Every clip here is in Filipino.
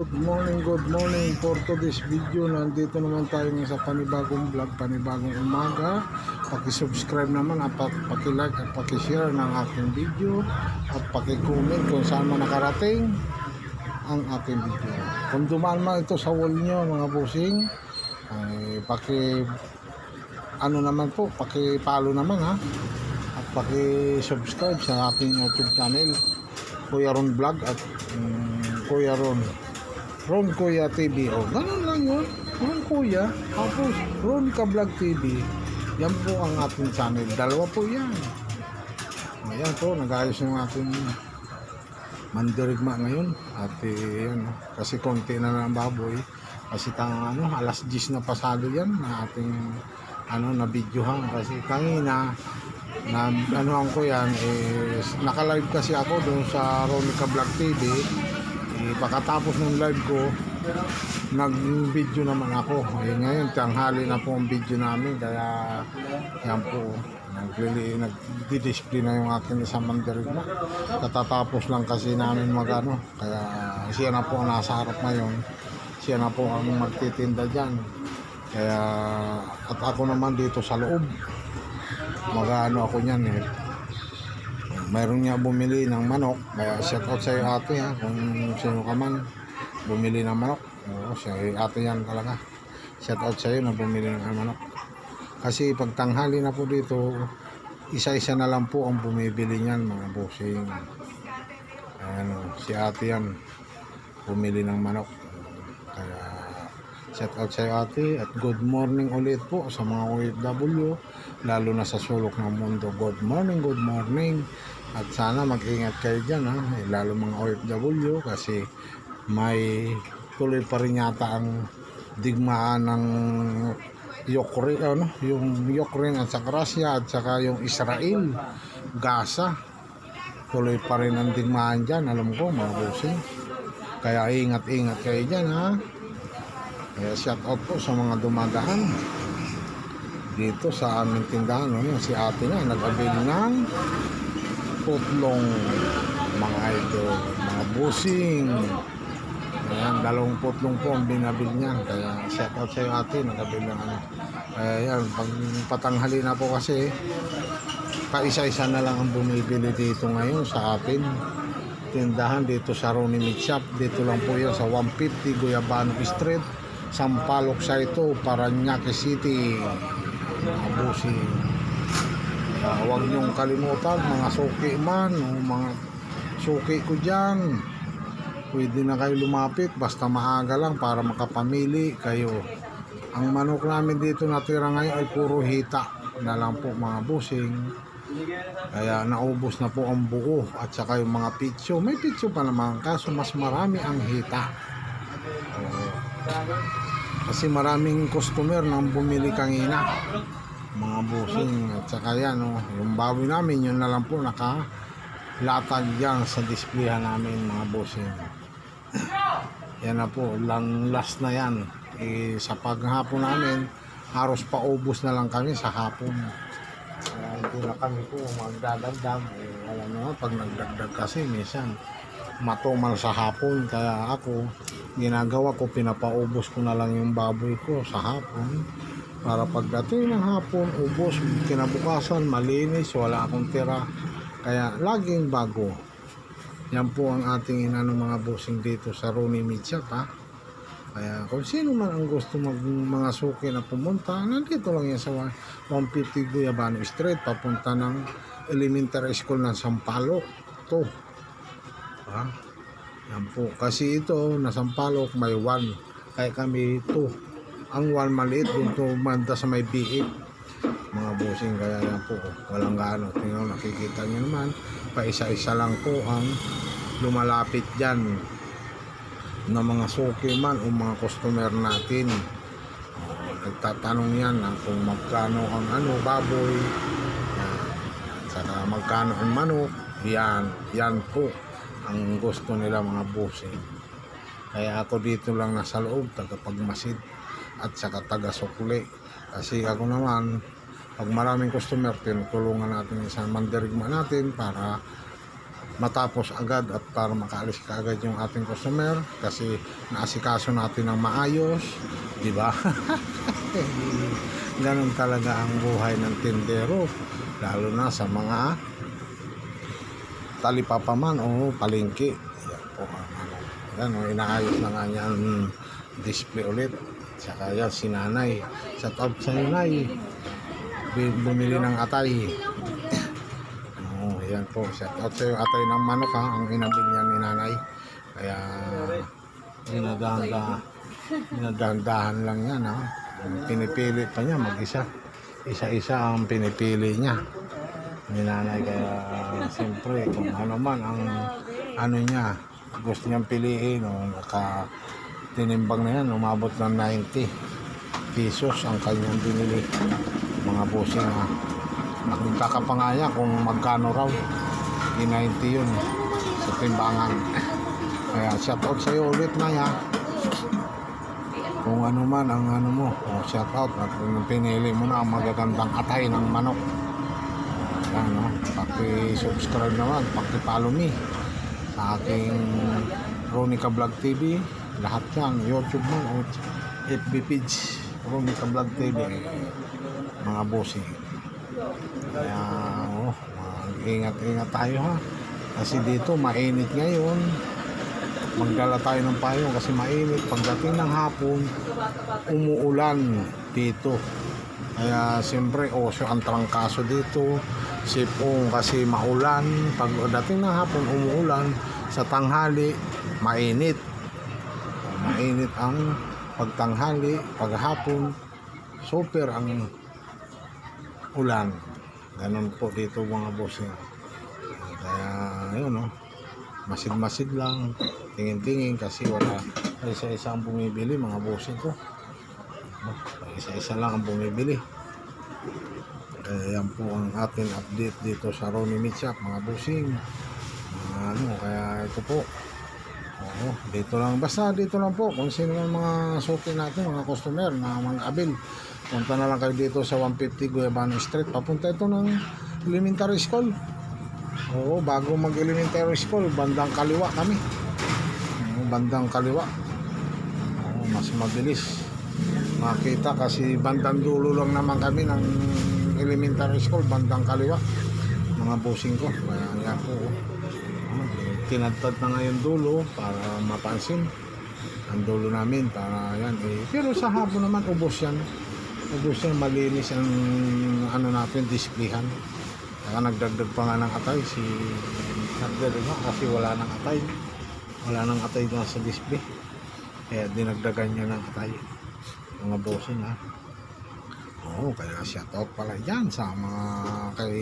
Good morning for today's video. Nandito naman tayo sa panibagong vlog, panibagong umaga. Paki-subscribe naman at paki-like at paki-share ng aking video at paki-comment kung saan man nakarating ang aking video. Kung dumaan man ito sa wall nyo mga bossing, ay paki-follow naman ha, at paki-subscribe sa ating YouTube channel, Kuya Ron Vlog at Kuya Ron Kuya TV. Ganun lang yun. Ron Kuya. Tapos Ron Ka Vlog TV. Yan po ang ating channel. Dalawa po yan. Ayan po. Nag-ayos yung ating mandirigma ngayon. At yan. Kasi konti na ng baboy. Kasi alas 10 na pasado yan na ating na videohan. Kasi kanina ko yan. Naka-live kasi ako doon sa Ron Ka Vlog TV. Pagkatapos ng live ko, nag-video naman ako. Ngayon, tanghali na po ang video namin. Kaya, yan po, nag-display na yung aking isang mandirigma. Katatapos lang kasi namin kaya siya na po ang nasa harap ngayon. Siya na po ang magtitinda dyan. Kaya, at ako naman dito sa loob. Ako niyan mayroon niya bumili ng manok, kaya shout out sa iyo ate ha, kung sino ka man bumili ng manok. Ate yan talaga, shout out sa iyo na bumili ng manok. Kasi pag tanghali na po dito, isa-isa na lang po ang bumibili niyan mga bossing. Si ate yan bumili ng manok. Kaya shout out sa iyo ate, at good morning ulit po sa mga OFW, lalo na sa sulok ng mundo. Good morning. At sana mag-ingat kayo dyan lalo mga OFW, kasi may tuloy pa rin yata ang digmaan ng yung Ukraine at saka Russia at saka yung Israel, Gaza. Tuloy pa rin ang digmaan dyan, alam ko mga bossing. Kaya ingat kayo dyan Kaya shout out po sa mga dumadaan dito sa aming tindahan. Si ate na nag-avail ng putlong mga idol, mga busing. Ayan, 2 putlong po ang binabil niya. Kaya shout out sa iyo ate, nag-avail ng ayan, pag patanghali na po kasi, paisa-isa na lang ang bumibili dito ngayon sa atin tindahan dito sa Ronnie Meat Shop. Dito lang po yan sa 150 Guyabano Street, Sampaloc Saito, Parañaque City mga busing. Huwag niyong kalimutan mga suki man o mga suki ko dyan, pwede na kayo lumapit basta maaga lang para makapamili kayo. Ang manok namin dito natira ngayon ay puro hita na lang po mga busing. Kaya naubos na po ang buko at saka yung mga pitso. May pitso pa naman, kaso mas marami ang hita. Kasi maraming customer nang bumili kanina mga busing. At saka yan yung baboy namin, yun na lang po nakalatag yan sa displayhan namin mga busing. Yan na po, last na yan. Sa paghapon namin, halos paubos na lang kami sa hapon. Hindi na kami po magdadagdag. Alam mo, pag nagdagdag kasi minsan matumal sa hapon. Kaya ako, ginagawa ko, pinapaubos ko na lang yung baboy ko sa hapon, para pagdating ng hapon, ubos, kinabukasan malinis, wala akong tira. Kaya laging bago. Yan po ang ating mga busing dito sa Ronnie Meat Shop Kaya kung sino man ang gusto mga suki na pumunta, nandito lang yan sa 150 Guyabano Street, papunta ng elementary school ng Sampaloc to. Yan po, kasi ito na Sampaloc may 1, kaya kami 2. Ang 1 maliit dun to manda sa may B8 mga busing. Kaya yan po, walang gaano. Tingnan, nakikita nyo naman, paisa-isa lang po ang lumalapit dyan na mga suki man o mga customer natin. Nagtatanong yan kung magkano ang baboy, at saka magkano ang manok. Yan po ang gusto nila mga busing. Kaya ako dito lang nasa loob, tagapagmasid at saka taga-sukli. Kasi ako naman, pag maraming customer, tinutulungan natin sa mandirigma natin para matapos agad at para makaalis ka agad yung ating customer kasi naasikaso natin ng maayos, di ba? Ganun talaga ang buhay ng tindero, lalo na sa mga talipapaman o palengke. Yan po ang ano. Yan, inaayos na nga niya ang display ulit. Saka yan si nanay, shout out sa nanay, bumili ng atay. Yan po, shout out sa yung atay ng manok ha, ang inabil niya ni nanay. Kaya dinadahan lang yan ha. Pinipili pa niya mag-isa. Isa-isa ang pinipili niya ni nanay. Kaya siyempre kung ano man ang ano niya, gusto niyang piliin o tinimbang na yan, umabot ng 90 pesos ang kanyang binili. Mga bossing ha. Nagkakapangaya kung magkano raw. 90 yun sa timbangan. Kaya shout out sa iyo ulit na ya. Kung ano man ang ano mo, shout out at kung pinili mo na ang magagandang atay ng manok. Yan no, paki-subscribe naman, paki-follow me sa aking Ronica Vlog TV. Lahat yan, YouTube man o FB page, Ronica Vlog TV, mga bossing. Kaya ingat-ingat tayo ha, kasi dito mainit ngayon. Magdala tayo ng payong kasi mainit. Pagdating ng hapon, umuulan dito. Kaya siyempre osyo ang trangkaso dito, sipong kasi maulan. Pagdating ng hapon, umuulan. Sa tanghali, mainit. Mainit ang pagtanghali. Paghapon, super ang ulan. Ganun po dito mga bossing. Kaya yun no, masid-masid lang, tingin-tingin kasi wala isa-isa ang bumibili mga bossing ko. Isa-isa lang ang bumibili. Kaya yan po ang ating update dito sa Ronnie Meat Shop mga bossing. Kaya ito po. Dito lang, basta dito lang po kung sino ang mga suki natin, mga customer na mga abil. Punta na lang kayo dito sa 150 Guayabano Street. Papunta ito ng elementary school. Bago mag-elementary school, bandang kaliwa kami. Bandang kaliwa. Mas mabilis makita kasi bandang dulo lang naman kami ng elementary school, bandang kaliwa. Mga bossing ko. Kaya nga po, tinadtad na ngayon dulo para mapansin ang dulo namin para yan pero sa hapon naman ubos yan, malinis ang ano natin, displayhan. Kaya nagdagdag pa nga ng atay si nagdagdag kasi wala nang atay na sa display, kaya dinagdagan niya ng atay mga bossing ha. Kaya shoutout pala dyan sa mga kay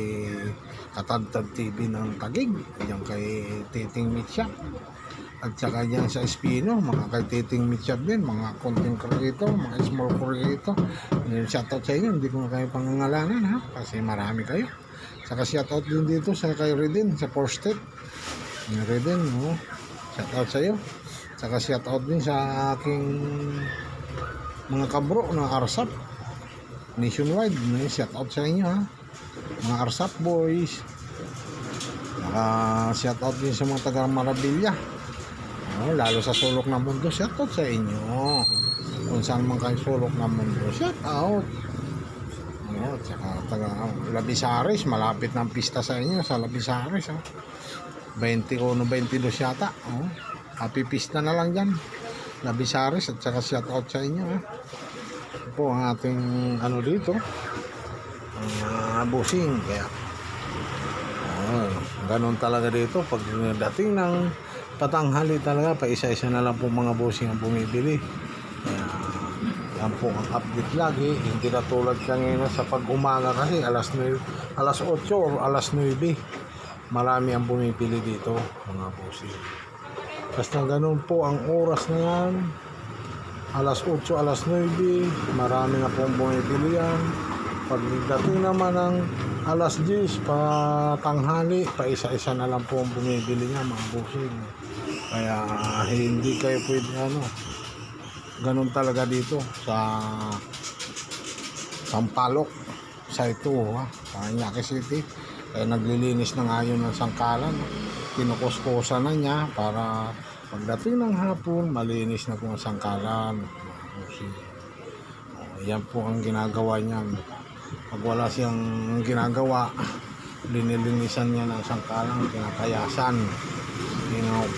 Katadtad TV ng Taguig, dyan kay Titing Meat Shop, at saka dyan sa Espino, mga kay Titing Meat Shop din, mga content creator, mga small creator. Shoutout sa inyo, hindi ko na kayo pangangalanan ha, kasi marami kayo. Saka shoutout din dito sa kay Redin sa First Step Redin, shoutout sa iyo. Saka shoutout din sa aking mga kabro na Arsap nationwide, shoutout sa inyo ha, mga Arsap boys. Shoutout din sa mga taga Marabilla, lalo sa sulok ng mundo, shoutout sa inyo. Kung saan man kayo sulok ng mundo, shoutout. Tsaka taga Labisares, malapit ng pista sa inyo sa Labisares 21, 22 yata. Happy pista na lang dyan Labisares, at saka shoutout sa inyo po ang ating ano dito, bossing. Kaya ganun talaga dito pag dating ng patanghali talaga, pa isa-isa na lang po mga bossing ang bumibili. Kaya yan po ang update lagi, hindi na tulad kanina sa pag-umaga kasi alas 8 or alas 9 marami ang bumibili dito mga bossing. Basta ganun po ang oras na yan, alas 8, alas 9, marami na pong bumibili yan. Pagdating naman ng alas 10 pa tanghali, pa isa-isa na lang po ang bumibili niya mga bossing. Kaya hindi kayo pwede ganun talaga dito sa Sampaloc, sa ito Paranaque City. Kaya naglilinis na nga yun ng sangkalan. Kinukuskusa na niya para pagdating ng hapon, malinis na po ang sangkalan. Yan po ang ginagawa niyan. Pag wala siyang ginagawa, linilinisan niya ng sangkalan, kinakayasan.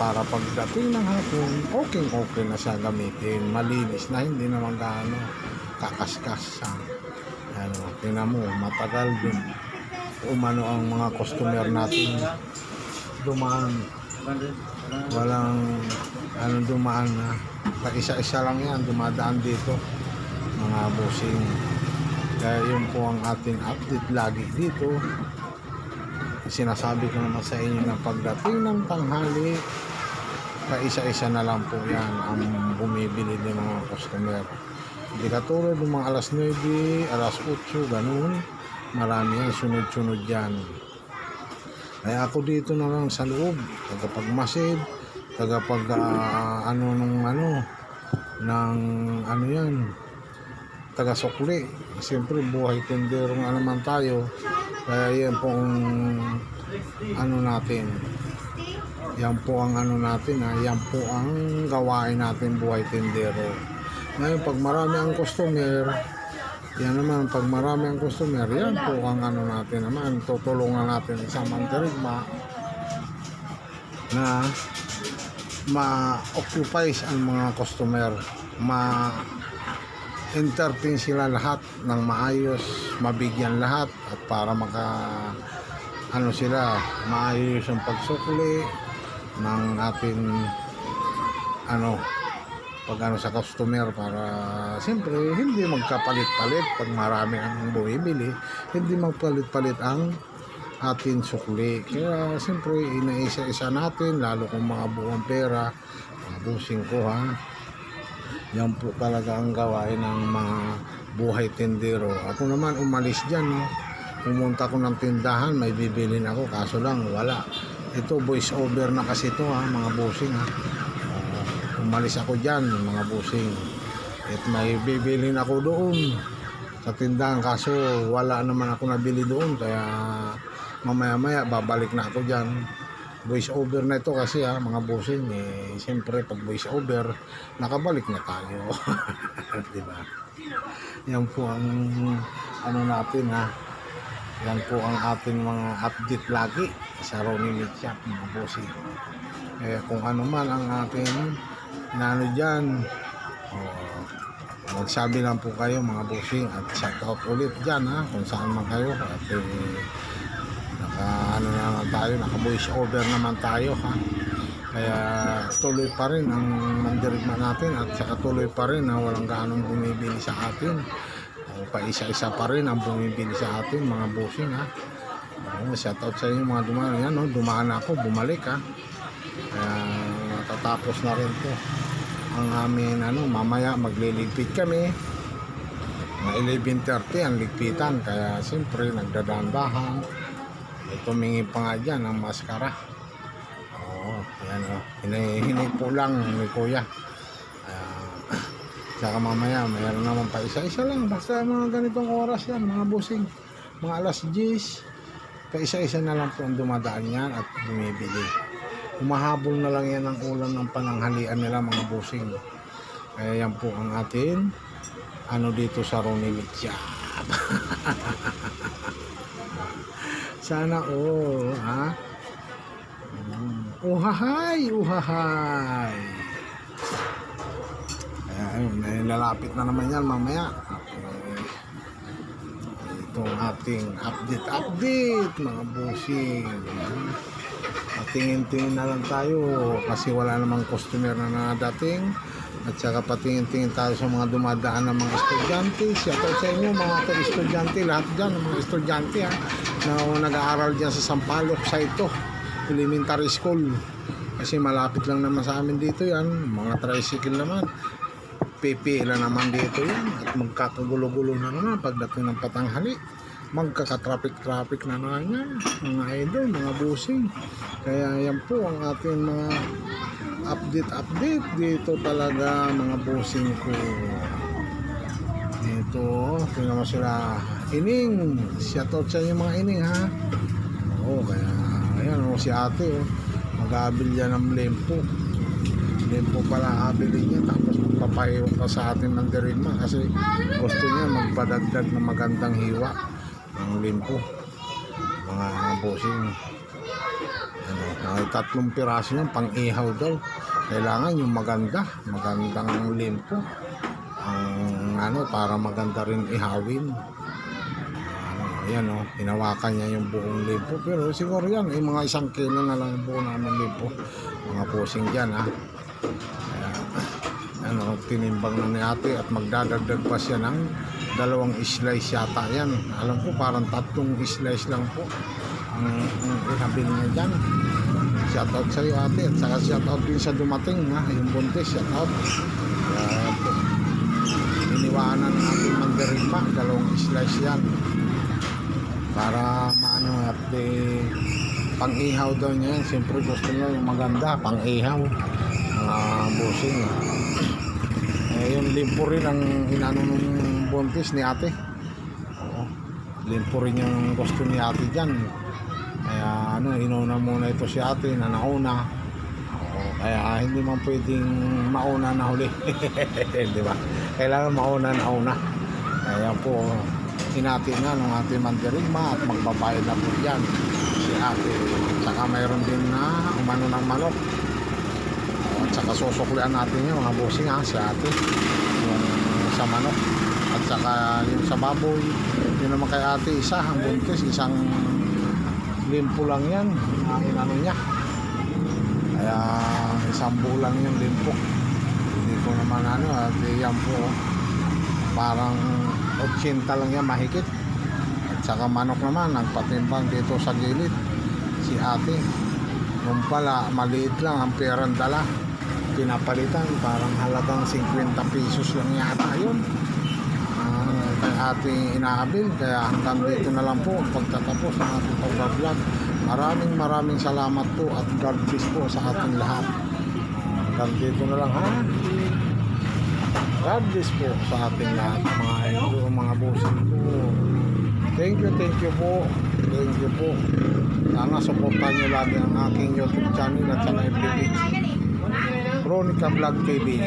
Para pagdating ng hapon, okay na siya gamitin. Malinis na, hindi naman gaano kakaskas siya. Tingnan mo, matagal din umano ang mga customer natin dumaan. Walang dumaan na. Isa-isa lang yan, dumadaan dito mga bossing. Kaya yun po ang ating update lagi dito. Sinasabi ko naman sa inyo na pagdating ng tanghali, isa-isa na lang po yan ang bumibili ng mga customer. Hindi katulad ng mga alas 9, alas 8, ganun. Marami yan, sunod-sunod yan. Kaya ako dito na lang sa loob, tagapagmasid, taga-sukli. Siyempre buhay tindero nga naman tayo. Kaya yan po ang natin. Yan po ang yan po ang gawain natin, buhay tindero. Ngayon pag marami ang customer, yan po ang natin naman, tutulungan natin sa mandirigma na ma-occupy ang mga customer, ma-entertain sila lahat ng maayos, mabigyan lahat, at para maayos ang pagsukli ng ating sa customer, para siyempre hindi magkapalit-palit. Pag marami ang bumibili, hindi magpalit-palit ang ating sukli. Kaya siyempre inaisa-isa natin, lalo kung mga buong pera, mga busing ko yan po talaga ang gawain ng mga buhay tindero. Ako naman umalis dyan, pumunta ko ng tindahan, may bibilin ako, kaso lang wala. Ito voice over na kasi ito mga busing umalis ako dyan mga busing, at may bibilin ako doon sa tindahan, kaso wala naman ako nabili doon. Kaya mamaya babalik na ako dyan. Voice over na ito kasi mga busing, siyempre pag voice over nakabalik na tayo. Diba? Yan po ang natin yan po ang ating mga update lagi sa Ronnie Meat Shop mga busing. Kung ano man ang ating dyan, magsabi lang po kayo mga busing, at shout out ulit dyan kung saan man kayo, at naka voice over naman tayo kaya tuloy pa rin ang mandirigma natin, at saka tuloy pa rin walang gaanong bumibili sa atin, isa-isa pa rin ang bumibili sa atin mga busing shout out sa inyo mga dumaan. Dumaan ako, bumalik kaya matatapos na rin po ang amin mamaya magliligpit kami mga 11:30 ang ligpitan. Kaya siyempre nagdadandahan, tumingi pa nga dyan ang maskara. Hinihingi po lang ni kuya. Saka mamaya mayroon naman pa isa-isa lang, basta mga ganitong oras yan mga busing, mga alas 10, pa isa-isa na lang po ang dumadaan yan at bumibili. Umahabol na lang yan ang ulam ng pananghalian nila mga busing. Kaya yan po ang atin dito sa Ronnie Meat Shop. Sana uhahay. Kaya ayun, lalapit na naman yan mamaya. Itong ating update mga busing. Tingin-tingin na lang tayo kasi wala namang customer na nadating, at saka patingin-tingin tayo sa mga dumadaan ng mga estudyante. Shoutout sa inyo mga estudyante, lahat dyan mga estudyante na nag-aaral dyan sa Sampaloc sa elementary school, kasi malapit lang naman sa amin dito yan. Mga tricycle naman, pipila naman dito yan, at magkakagulo-gulo na naman pagdating ng patanghali. Magkaka-traffic na naman yan mga idol, mga busing. Kaya yan po ang ating mga update dito talaga mga busing ko. Dito tingnan mo sila ining, shoutout sa inyo mga ining Oo, kaya ayan o si ate o. Mag-aabil yan ng lempo pala abilin niya, tapos magpapahiwa ka sa ating mandarinma kasi gusto niya magpadagdag ng magandang hiwa ng lempo, mga bossing. Ano, ay 3 piraso yan pang ihaw daw, kailangan yung magandang lempo ang ano, para maganda rin ihawin. Ayan o, hinawakan niya yung buong limpo. Pero siguro yan, mga 1 kilo na lang yung buo namin limpo. Mga posing dyan ha. Kaya, ano, tinimbang na ni ate at magdadagdag pa siya ng 2 slice yata yan. Alam ko parang 3 slice lang po ang ihabil niya dyan. Shoutout sa iyo ate, at saka shoutout din sa dumating ha, yung buntis, shoutout. Kaya po, iniwanan ng ating mandarinma, 2 slice yan. Para maano at pang-ihaw daw niya. Siyempre gusto niya yung maganda, pang-ihaw. Busing. Yung limpo rin ang inano ng buntis ni ate. Oo. Limpo rin yung gusto ni ate dyan. Kaya ano, inuna muna ito si ate na nauna. Oo. Kaya hindi man pwedeng mauna na huli. Di ba? Kailangan mauna na una. Kaya po, hinati na ng ating mandarinma at magbabayad na po yan si ate. Saka mayroon din na umano ng manok, at saka susuklian natin yung mga bossing ha, si ate, yung sa manok at saka yung sa baboy. Yun naman kay ate, isa ang buntis, isang limpo lang yan na inano niya, kaya 1 bulang yung limpo. Hindi ko naman ano at yan po parang 80 lang yan mahigit. At saka manok naman nagpatimbang dito sa gilid si ate. Nung pala maliit lang ang perang dala, pinapalitan parang halagang 50 pesos lang yata yun. Kay ate inaabil. Kaya hanggang dito na lang po pagtatapos ng ating pag-vlog. Maraming salamat po at God bless po sa ating lahat. Hanggang dito na lang ha. God bless po sa ating lahat, mga idol, mga bossing po. Thank you po. Thank you po. Sana supportan nyo lagi ang aking YouTube channel at saka FB page, Veronica Vlog TV.